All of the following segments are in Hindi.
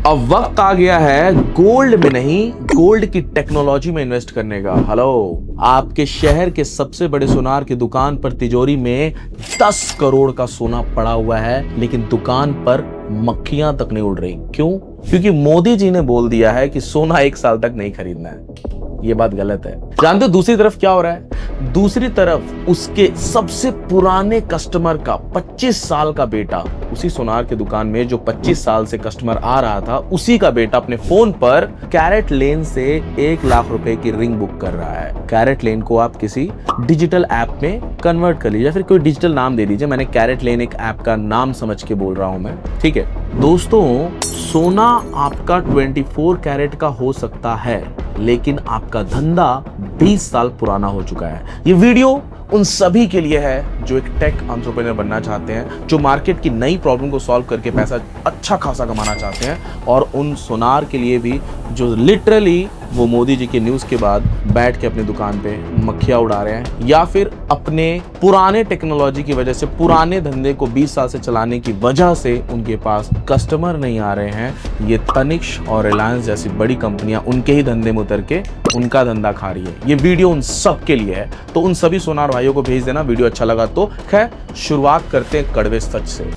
अब वक्त आ गया है गोल्ड में नहीं, गोल्ड की टेक्नोलॉजी में इन्वेस्ट करने का। हेलो, आपके शहर के सबसे बड़े सुनार की दुकान पर तिजोरी में 10 करोड़ का सोना पड़ा हुआ है, लेकिन दुकान पर मक्खियां तक नहीं उड़ रही। क्यों? क्योंकि मोदी जी ने बोल दिया है कि सोना 1 साल तक नहीं खरीदना है। ये बात गलत है। जानते हो दूसरी तरफ क्या हो रहा है? दूसरी तरफ उसके सबसे पुराने कस्टमर का 25 साल का बेटा, उसी सोनार की दुकान में जो 25 साल से कस्टमर आ रहा था, उसी का बेटा अपने फोन पर कैरेट लेन से 1 लाख रुपए की रिंग बुक कर रहा है। कैरेट लेन को आप किसी डिजिटल ऐप में कन्वर्ट कर लीजिए, फिर कोई डिजिटल नाम दे दीजिए। मैंने कैरेट लेन एक ऐप का नाम समझ के बोल रहा हूं मैं, ठीक है दोस्तों। सोना आपका 24 कैरेट का हो सकता है, लेकिन आपका धंधा 20 साल पुराना हो चुका है। ये वीडियो उन सभी के लिए है जो एक टेक एंटरप्रेन्योर बनना चाहते हैं, जो मार्केट की नई प्रॉब्लम को सॉल्व करके पैसा अच्छा खासा कमाना चाहते हैं, और उन सोनार के लिए भी जो लिटरली वो मोदी जी के न्यूज़ के बाद बैठ के अपनी दुकान पे मक्खियाँ उड़ा रहे हैं, या फिर अपने पुराने टेक्नोलॉजी की वजह से, पुराने धंधे को 20 साल से चलाने की वजह से उनके पास कस्टमर नहीं आ रहे हैं। ये तनिष्क और रिलायंस जैसी बड़ी कंपनियां उनके ही धंधे में उतर के उनका धंधा खा रही है। ये वीडियो उन सब के लिए है, तो उन सभी सोनार भाइयों को भेज देना। वीडियो अच्छा लगा तो। खैर, शुरुआत करते हैं कड़वे सच से।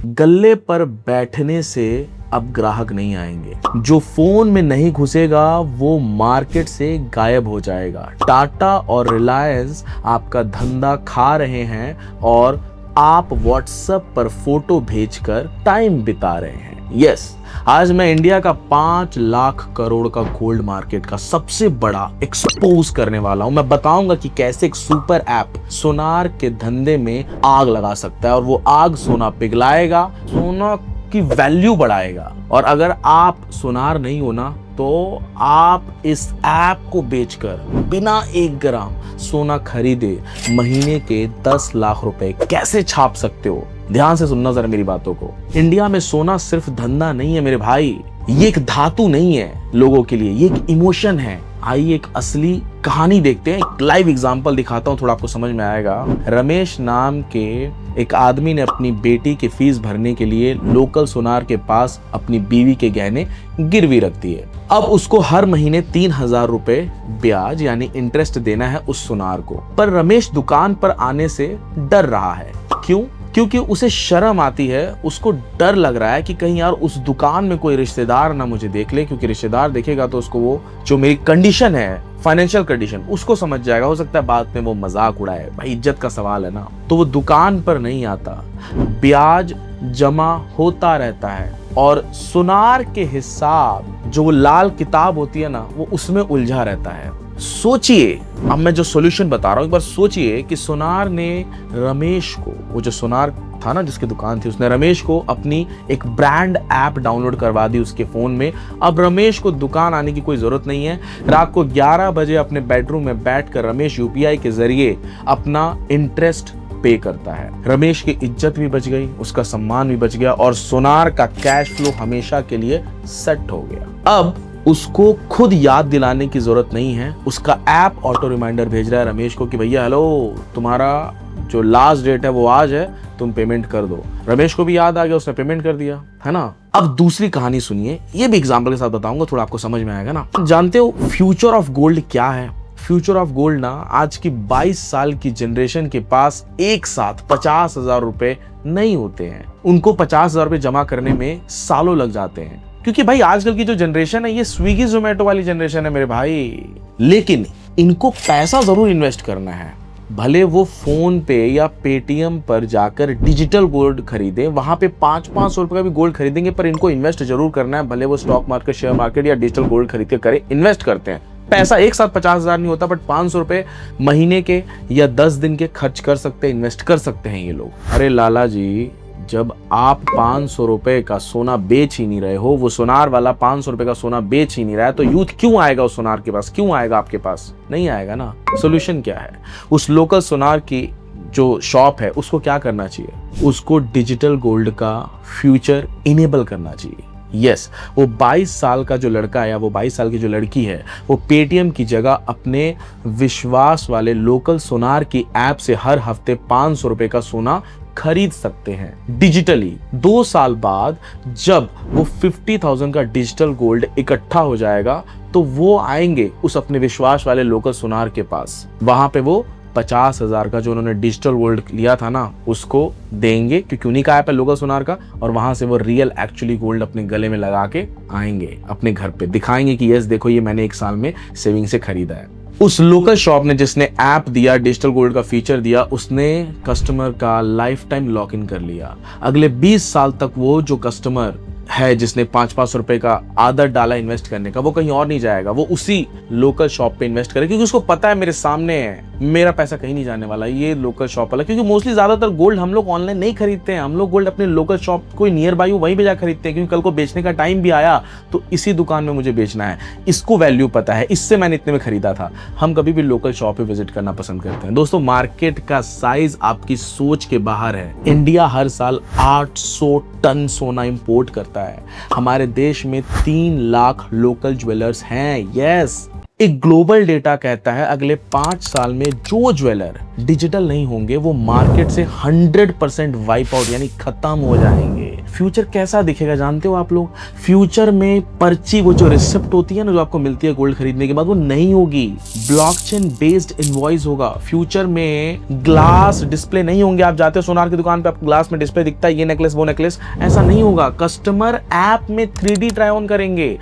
गल्ले पर बैठने से अब ग्राहक नहीं आएंगे। जो फोन में नहीं घुसेगा वो मार्केट से गायब हो जाएगा। टाटा और रिलायंस आपका धंधा खा रहे हैं और आप व्हाट्सएप पर फोटो भेजकर टाइम बिता रहे हैं। यस, आज मैं इंडिया का 5 लाख करोड़ का गोल्ड मार्केट का सबसे बड़ा एक्सपोज करने वाला हूं। मैं बताऊंगा कि कैसे एक सुपर ऐप सोनार के धंधे में आग लगा सकता है, और वो आग सोना पिघलाएगा, सोना की वैल्यू बढ़ाएगा। और अगर आप सोनार नहीं हो ना, तो आप इस ऐप को बेचकर बिना 1 ग्राम सोना खरीदे महीने के 10 लाख रुपए कैसे छाप सकते हो। ध्यान से सुनना जरा मेरी बातों को। इंडिया में सोना सिर्फ धंधा नहीं है मेरे भाई, ये एक धातु नहीं है लोगों के लिए, ये एक इमोशन है। आइए एक असली कहानी देखते हैं, एक लाइव एग्जांपल दिखाता हूं, थोड़ा आपको समझ में आएगा। रमेश नाम के एक आदमी ने अपनी बेटी की फीस भरने के लिए लोकल सोनार के पास अपनी बीवी के गहने गिरवी रख दिए। अब उसको हर महीने 3,000 रुपए ब्याज यानी इंटरेस्ट देना है उस सोनार को। पर रमेश दुकान पर आने से डर रहा है। क्यों? क्योंकि उसे शर्म आती है, उसको डर लग रहा है कि कहीं यार उस दुकान में कोई रिश्तेदार ना मुझे देख ले, क्योंकि रिश्तेदार देखेगा तो उसको वो जो मेरी कंडीशन है, फाइनेंशियल कंडीशन, उसको समझ जाएगा। हो सकता है बाद में वो मजाक उड़ाए, भाई इज्जत का सवाल है ना। तो वो दुकान पर नहीं आता, ब्याज जमा होता रहता है, और सोनार के हिसाब जो वो लाल किताब होती है ना, वो उसमें उलझा रहता है। सोचिए, अब मैं जो सॉल्यूशन बता रहा हूं, एक बार सोचिए कि सोनार ने रमेश को, वो जो सोनार था ना जिसकी दुकान थी, उसने रमेश को अपनी एक ब्रांड ऐप डाउनलोड करवा दी उसके फोन में। अब रमेश को दुकान आने की कोई जरूरत नहीं है। रात को 11 बजे अपने बेडरूम में बैठकर रमेश यूपीआई के जरिए अपना इंटरेस्ट पे करता है। रमेश की इज्जत भी बच गई, उसका सम्मान भी बच गया, और सोनार का कैश फ्लो हमेशा के लिए सेट हो गया। अब उसको खुद याद दिलाने की जरूरत नहीं है, उसका ऐप ऑटो रिमाइंडर भेज रहा है रमेश को कि भैया हेलो, तुम्हारा जो लास्ट डेट है वो आज है, तुम पेमेंट कर दो। रमेश को भी याद आ गया, उसने पेमेंट कर दिया, है ना। अब दूसरी कहानी सुनिए, ये भी एग्जांपल के साथ बताऊंगा, थोड़ा आपको समझ में आएगा ना। जानते हो फ्यूचर ऑफ गोल्ड क्या है? फ्यूचर ऑफ गोल्ड ना, आज की 22 साल की जनरेशन के पास एक साथ 50,000 रुपए नहीं होते हैं। उनको 50,000 रुपए जमा करने में सालों लग जाते हैं, क्योंकि भाई आजकल की जो जनरेशन है ये स्विगी जोमेटो वाली जनरेशन है मेरे भाई। लेकिन इनको पैसा जरूर इन्वेस्ट करना है, भले वो फोन पे या पेटीएम पर जाकर डिजिटल गोल्ड खरीदे, वहां पे 500 रुपए का भी गोल्ड खरीदेंगे, पर इनको इन्वेस्ट जरूर करना है। भले वो स्टॉक मार्केट, शेयर मार्केट या डिजिटल गोल्ड खरीद के करे, इन्वेस्ट करते हैं। पैसा एक साथ 50,000 नहीं होता, बट 500 रुपए महीने के या 10 दिन के खर्च कर सकते हैं, इन्वेस्ट कर सकते हैं ये लोग। अरे लाला जी, जब आप 500 रुपए का सोना बेच ही नहीं रहे हो, वो सोनार वाला 500 रुपए का सोना बेच ही नहीं रहा है, तो यूथ क्यों आएगा उस सोनार के पास? क्यों आएगा आपके पास? नहीं आएगा ना। सोल्यूशन क्या है? उस लोकल सोनार की जो शॉप है उसको क्या करना चाहिए? उसको डिजिटल गोल्ड का फ्यूचर इनेबल करना चाहिए। यस, वो 22 साल का जो लड़का है या वो 22 साल की जो लड़की है, वो पेटीएम की जगह अपने विश्वास वाले लोकल सोनार की ऐप से हर हफ्ते 500 रुपए का सोना खरीद सकते हैं डिजिटली। 2 साल बाद जब वो 50,000 का डिजिटल गोल्ड इकट्ठा हो जाएगा तो वो आएंगे उस अपने विश्वास वाले लोकल सुनार के पास। वहां पे वो 50,000 का जो उन्होंने डिजिटल गोल्ड लिया था ना उसको देंगे, क्योंकि उन्हीं का ऐप है लोकल सुनार का, और वहां से वो रियल एक्चुअली गोल्ड अपने गले में लगा के आएंगे अपने घर पे, दिखाएंगे कि यस देखो ये मैंने 1 साल में सेविंग से खरीदा है। उस लोकल शॉप ने जिसने ऐप दिया, डिजिटल गोल्ड का फीचर दिया, उसने कस्टमर का लाइफ टाइम लॉक इन कर लिया। अगले 20 साल तक वो जो कस्टमर है जिसने 5-5 रुपए का आदत डाला इन्वेस्ट करने का, वो कहीं और नहीं जाएगा, वो उसी लोकल शॉप पे इन्वेस्ट करेगा, क्योंकि उसको पता है मेरे सामने है, मेरा पैसा कहीं नहीं जाने वाला, ये लोकल शॉप वाला। क्योंकि मोस्टली ज्यादातर गोल्ड हम लोग ऑनलाइन नहीं खरीदते हैं, हम लोग गोल्ड अपने लोकल शॉप कोई नियर बाई वहीं पे जा खरीदते हैं, क्योंकि कल को बेचने का टाइम भी आया तो इसी दुकान में मुझे बेचना है, इसको वैल्यू पता है, इससे मैंने इतने में खरीदा था। हम कभी भी लोकल शॉप पे विजिट करना पसंद करते हैं। दोस्तों, मार्केट का साइज आपकी सोच के बाहर है। इंडिया हर साल 800 टन सोना इंपोर्ट करता है। हमारे देश में 3 लाख लोकल ज्वेलर्स हैं। यस, एक ग्लोबल डेटा कहता है अगले 5 साल में जो ज्वेलर डिजिटल नहीं होंगे वो मार्केट से 100% वाइप आउट यानी खत्म हो जाएंगे। फ्यूचर कैसा दिखेगा जानते हो आप लोग? फ्यूचर में पर्ची, वो जो रिसिप्ट होती है ना जो आपको मिलती है गोल्ड खरीदने के बाद, वो नहीं होगी, ब्लॉकचेन बेस्ड इनवॉइस होगा। फ्यूचर में ग्लास डिस्प्ले नहीं होंगे। आप जाते हो सोनार की दुकान पे, आपको ग्लास में डिस्प्ले दिखता है, ये नेकलेस वो नेकलेस, ऐसा नहीं होगा। कस्टमर ऐप में 3D ट्राई ऑन करेंगे,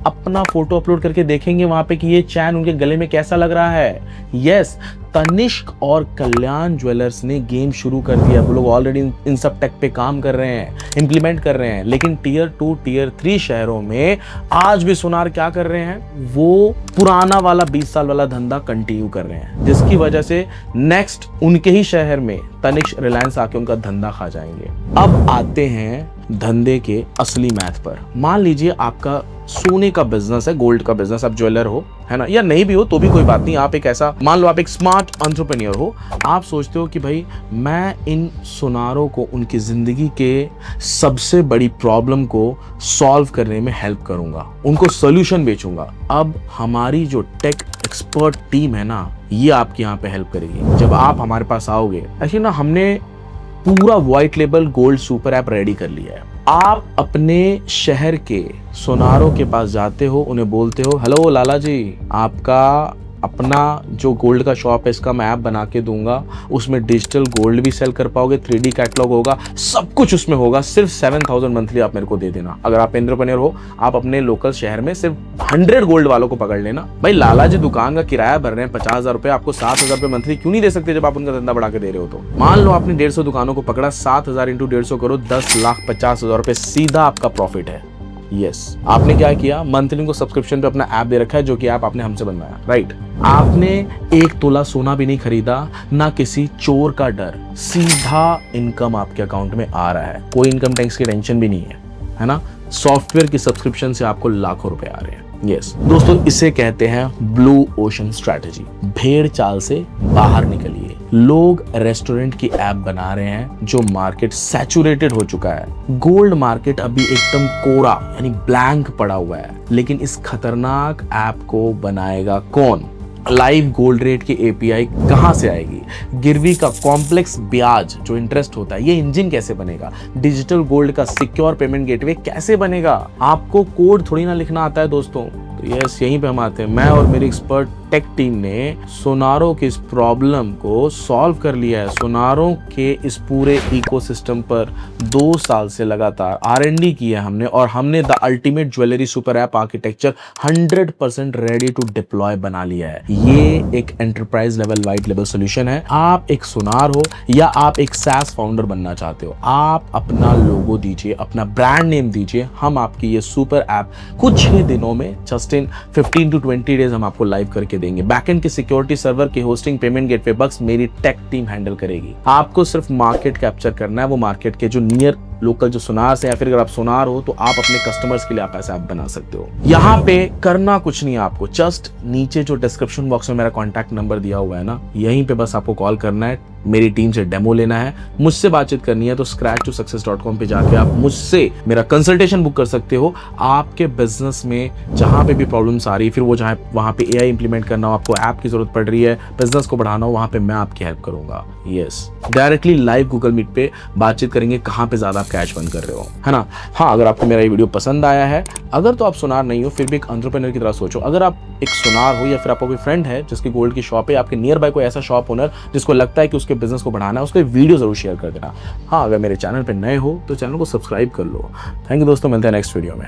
अपना फोटो अपलोड करके देखेंगे वहां पे कि ये चैन उनके गले में कैसा लग रहा है। यस, तनिष्क और कल्याण ज्वेलर्स ने गेम शुरू कर दिया। वो लोग ऑलरेडी इन सब टेक पे काम कर रहे हैं, इंप्लीमेंट कर रहे हैं, लेकिन टियर 2 टियर 3 शहरों में आज भी सोनार क्या कर रहे हैं, वो पुराना वाला 20 साल वाला धंधा कंटिन्यू कर रहे हैं, जिसकी वजह से नेक्स्ट उनके ही शहर में तनिष्क, रिलायंस आके उनका धंधा खा जाएंगे। अब आते हैं धंधे के असली मैथ पर। मान लीजिए आपका सोने का बिजनेस है, गोल्ड का बिजनेस, आप ज्वेलर हो, है ना, या नहीं भी हो तो भी कोई बात नहीं। आप एक ऐसा, मान लो आप एक स्मार्ट एंटरप्रेन्योर हो, आप सोचते हो कि भाई मैं इन सुनारों को उनकी जिंदगी के सबसे बड़ी प्रॉब्लम को सॉल्व करने में हेल्प करूंगा, उनको सोल्यूशन बेचूंगा। अब हमारी जो टेक एक्सपर्ट टीम है ना, ये आपके यहाँ पे हेल्प करेगी। जब आप हमारे पास आओगे, एक्चुअली ना हमने पूरा white label gold super app ready कर लिया है। आप अपने शहर के सोनारों के पास जाते हो, उन्हें बोलते हो, हेलो लाला जी, आपका अपना जो गोल्ड का शॉप है इसका मैं ऐप बना के दूंगा, उसमें डिजिटल गोल्ड भी सेल कर पाओगे, 3D कैटलॉग होगा, सब कुछ उसमें होगा, सिर्फ 7,000 मंथली आप मेरे को दे देना। अगर आप एंटरप्रेन्योर हो, आप अपने लोकल शहर में सिर्फ 100 गोल्ड वालों को पकड़ लेना। भाई लाला जी दुकान का किराया भर रहे हैं 50,000 रुपए, आपको 7,000 रुपए मंथली क्यों नहीं दे सकते जब आप उनका धंधा बढ़ा के दे रहे हो तो? मान लो आपने 150 दुकानों को पकड़ा, 7,000 इंटू 150 करो, 10,50,000 रुपए सीधा आपका प्रॉफिट है। यस, आपने क्या किया, मंथली को सब्सक्रिप्शन पे अपना ऐप दे रखा है, जो कि ऐप आपने हमसे बनवाया, राइट। आपने 1 तोला सोना भी नहीं खरीदा, ना किसी चोर का डर, सीधा इनकम आपके अकाउंट में आ रहा है, कोई इनकम टैक्स की टेंशन भी नहीं है ना। सॉफ्टवेयर की सब्सक्रिप्शन से आपको लाखों रुपए आ रहे हैं। यस दोस्तों, इसे कहते हैं ब्लू ओशन स्ट्रैटेजी। भेड़ चाल से बाहर निकलिए। लोग रेस्टोरेंट की ऐप बना रहे हैं जो मार्केट सैचुरेटेड हो चुका है। गोल्ड मार्केट अभी एकदम कोरा यानी ब्लैंक पड़ा हुआ है, लेकिन इस खतरनाक ऐप को बनाएगा कौन? लाइव गोल्ड रेट की एपीआई कहां से आएगी? गिरवी का कॉम्प्लेक्स ब्याज जो इंटरेस्ट होता है, ये इंजन कैसे बनेगा? डिजिटल गोल्ड का सिक्योर पेमेंट गेटवे कैसे बनेगा? आपको कोड थोड़ी ना लिखना आता है दोस्तों। तो यस, यहीं पे हम आते हैं। मैं और मेरी एक्सपर्ट टेक टीम ने सोनारों की इस प्रॉब्लम को सॉल्व कर लिया है। सोनारों के इस पूरे इकोसिस्टम पर 2 साल से लगातार R&D किया है हमने, और हमने the ultimate jewellery super app architecture 100% ready to deploy बना लिया है। ये एक enterprise level white level solution है। आप एक सोनार हो या आप एक SaaS फाउंडर बनना चाहते हो, आप अपना लोगो दीजिए, अपना ब्रांड नेम दीजिए, हम आपकी ये सुपर ऐप कुछ ही दिनों में, जस्ट इन 15 to 20 डेज हम आपको लाइव करके देंगे। बैकएंड की सिक्योरिटी, सर्वर की होस्टिंग, पेमेंट गेटवे बग्स मेरी टेक टीम हैंडल करेगी। आपको सिर्फ मार्केट कैप्चर करना है, वो मार्केट के जो नियर लोकल जो सोनार से, या फिर अगर आप सोनार हो तो आप अपने कस्टमर्स के लिए आप ऐसा ऐप बना सकते हो। यहाँ पे करना कुछ नहीं है आपको, जस्ट नीचे जो डिस्क्रिप्शन बॉक्स में मेरा कॉन्टैक्ट नंबर दिया हुआ है ना, यहीं पे बस आपको कॉल करना है। मेरी टीम से डेमो लेना है, मुझसे बातचीत करनी है, तो scratch2success.com पे जाके आप मुझसे मेरा कंसल्टेशन बुक कर सकते हो। आपके बिजनेस में जहां पे भी प्रॉब्लम्स आ रही है, फिर वो जहां वहां पे एआई इंप्लीमेंट करना हो, आपको ऐप की जरूरत पड़ रही है, बिजनेस को बढ़ाना हो, वहां पे मैं आपकी हेल्प करूंगा। Yes, directly live Google Meet पे बातचीत करेंगे कहां पे ज्यादा आप कैश बर्न कर रहे हो, है ना। हाँ, अगर आपको मेरा ये वीडियो पसंद आया है, अगर तो आप सुनार नहीं हो फिर भी एक एंटरप्रेन्योर की तरह सोचो। अगर आप एक सुनार हो या फिर आपका कोई फ्रेंड है जिसकी गोल्ड की शॉप है, आपके नियर बाय कोई ऐसा शॉप ओनर जिसको लगता है कि उसके बिजनेस को बढ़ाना है, उसको वीडियो जरूर शेयर कर देना। हाँ, अगर मेरे चैनल पे नए हो तो चैनल को सब्सक्राइब कर लो। थैंक यू दोस्तों, मिलते हैं नेक्स्ट वीडियो में।